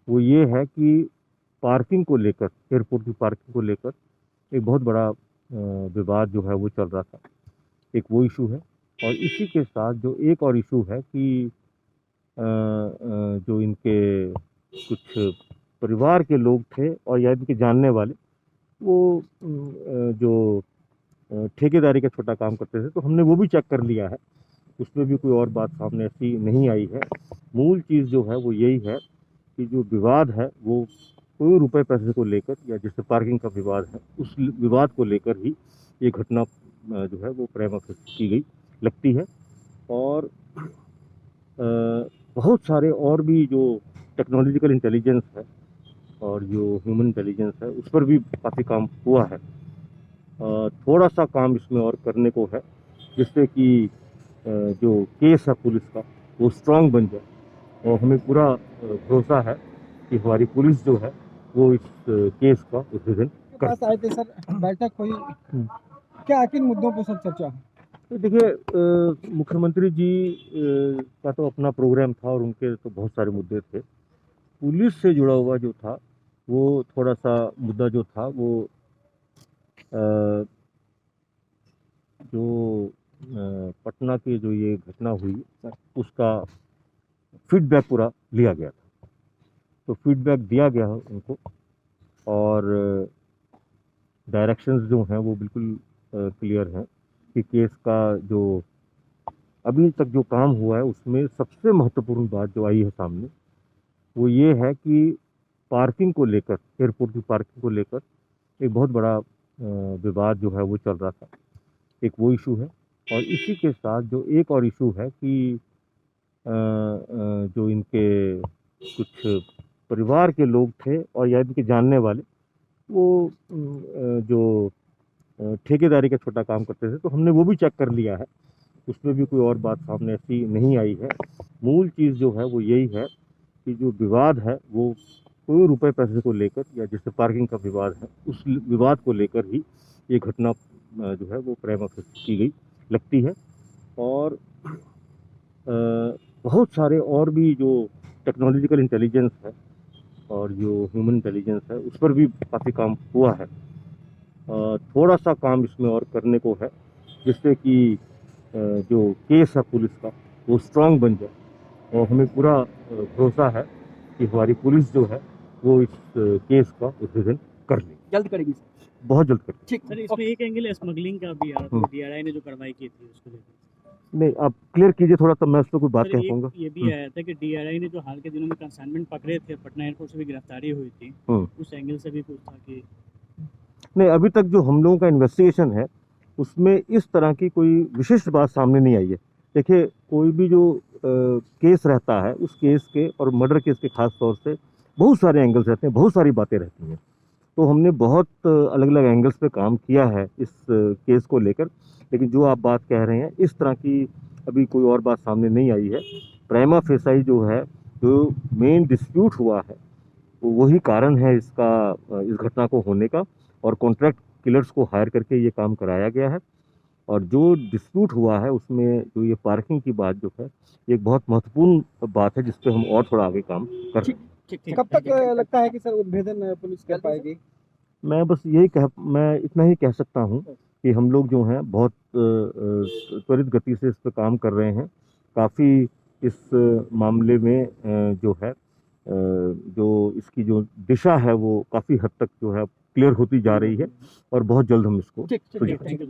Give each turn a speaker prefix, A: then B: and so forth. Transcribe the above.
A: वो ये है कि पार्किंग को लेकर, एयरपोर्ट की पार्किंग को लेकर एक बहुत बड़ा विवाद जो है वो चल रहा था। एक वो इशू है, और इसी के साथ जो एक और इशू है कि जो इनके कुछ परिवार के लोग थे और या इनके जानने वाले, वो जो ठेकेदारी का छोटा काम करते थे, तो हमने वो भी चेक कर लिया है। उसमें भी कोई और बात सामने ऐसी नहीं आई है। मूल चीज़ जो है वो यही है कि जो विवाद है वो कोई रुपए पैसे को लेकर, या जैसे पार्किंग का विवाद है, उस विवाद को लेकर ही ये घटना जो है वो प्रेमा की गई लगती है। और बहुत सारे और भी जो टेक्नोलॉजिकल इंटेलिजेंस है और जो ह्यूमन इंटेलिजेंस है, उस पर भी काफ़ी काम हुआ है। थोड़ा सा काम इसमें और करने को है, जिससे कि जो केस है पुलिस का वो स्ट्रांग बन जाए। और हमें पूरा भरोसा है कि हमारी पुलिस जो है वो इस केस का उद्भेदन कर
B: पास आए थे सर, बैठक हुई, क्या किन मुद्दों पर सर चर्चा?
A: तो देखिए, मुख्यमंत्री जी का तो अपना प्रोग्राम था और उनके तो बहुत सारे मुद्दे थे। पुलिस से जुड़ा हुआ जो था वो थोड़ा सा मुद्दा जो था वो अ, जो पटना की जो ये घटना हुई उसका फीडबैक पूरा लिया गया था। तो फीडबैक दिया गया है उनको, और डायरेक्शंस जो हैं वो बिल्कुल क्लियर हैं कि केस का जो अभी तक जो काम हुआ है उसमें सबसे महत्वपूर्ण बात जो आई है सामने, वो ये है कि पार्किंग को लेकर, एयरपोर्ट की पार्किंग को लेकर एक बहुत बड़ा विवाद जो है वो चल रहा था। एक वो इशू है, और इसी के साथ जो एक और इशू है कि जो इनके कुछ परिवार के लोग थे और या इनके जानने वाले, वो जो ठेकेदारी का छोटा काम करते थे, तो हमने वो भी चेक कर लिया है। उसमें भी कोई और बात सामने ऐसी नहीं आई है। मूल चीज़ जो है वो यही है कि जो विवाद है वो कोई रुपए पैसे को लेकर, या जैसे पार्किंग का विवाद है, उस विवाद को लेकर ही ये घटना जो है वो प्रेमा की गई लगती है। और बहुत सारे और भी जो टेक्नोलॉजिकल इंटेलिजेंस है और जो ह्यूमन इंटेलिजेंस है, उस पर भी काफ़ी काम हुआ है। थोड़ा सा काम इसमें और करने को है, जिससे कि जो केस है पुलिस का वो स्ट्रांग बन जाए। और हमें पूरा भरोसा है कि हमारी पुलिस जो है वो इस केस का उद्भेदन कर लेगी,
B: जल्द करेगी सर।
A: बहुत जल्द करेगी।
B: ठीक
C: सर, इसमें एक एंगल स्मगलिंग का भी आ रहा था, डीआरआई ने जो कार्रवाई की थी उसको लेकर।
A: नहीं, आप क्लियर कीजिए थोड़ा, तब मैं उस पर कोई बात
C: सर,
A: कह पाऊंगा।
C: ये भी आया था कि डीआरआई ने जो हाल के दिनों में कंसाइनमेंट पकड़े थे, पटना एयरपोर्ट से भी गिरफ्तारी हुई थी, उस एंगल से भी कुछ था कि
A: नहीं, अभी तक जो हम लोगों का इन्वेस्टिगेशन है उसमें इस तरह की कोई विशिष्ट बात सामने नहीं आई है। देखिए, कोई भी जो केस रहता है, उस केस के और मर्डर केस के खास तौर से बहुत सारे एंगल्स रहते हैं, बहुत सारी बातें रहती हैं। तो हमने बहुत अलग अलग एंगल्स पे काम किया है इस केस को लेकर, लेकिन जो आप बात कह रहे हैं इस तरह की अभी कोई और बात सामने नहीं आई है। प्राइमा फेसाई जो है, जो मेन डिस्प्यूट हुआ है, वो वही कारण है इसका, इस घटना को होने का, और कॉन्ट्रैक्ट किलर्स को हायर करके ये काम कराया गया है। और जो डिस्प्यूट हुआ है उसमें जो ये पार्किंग की बात जो है, एक बहुत महत्वपूर्ण बात है जिस पे हम और थोड़ा आगे काम कर रहे हैं।
B: कब तक लगता है कि सर उद्भेदन पुलिस कर पाएगी?
A: मैं बस मैं इतना ही कह सकता हूँ कि हम लोग जो हैं बहुत त्वरित गति से इस पर काम कर रहे हैं। काफ़ी इस मामले में जो है जो इसकी जो दिशा है वो काफ़ी हद तक जो है क्लियर होती जा रही है, और बहुत जल्द हम इसको
B: ठीक,
A: सुलझा
B: थैंक यू।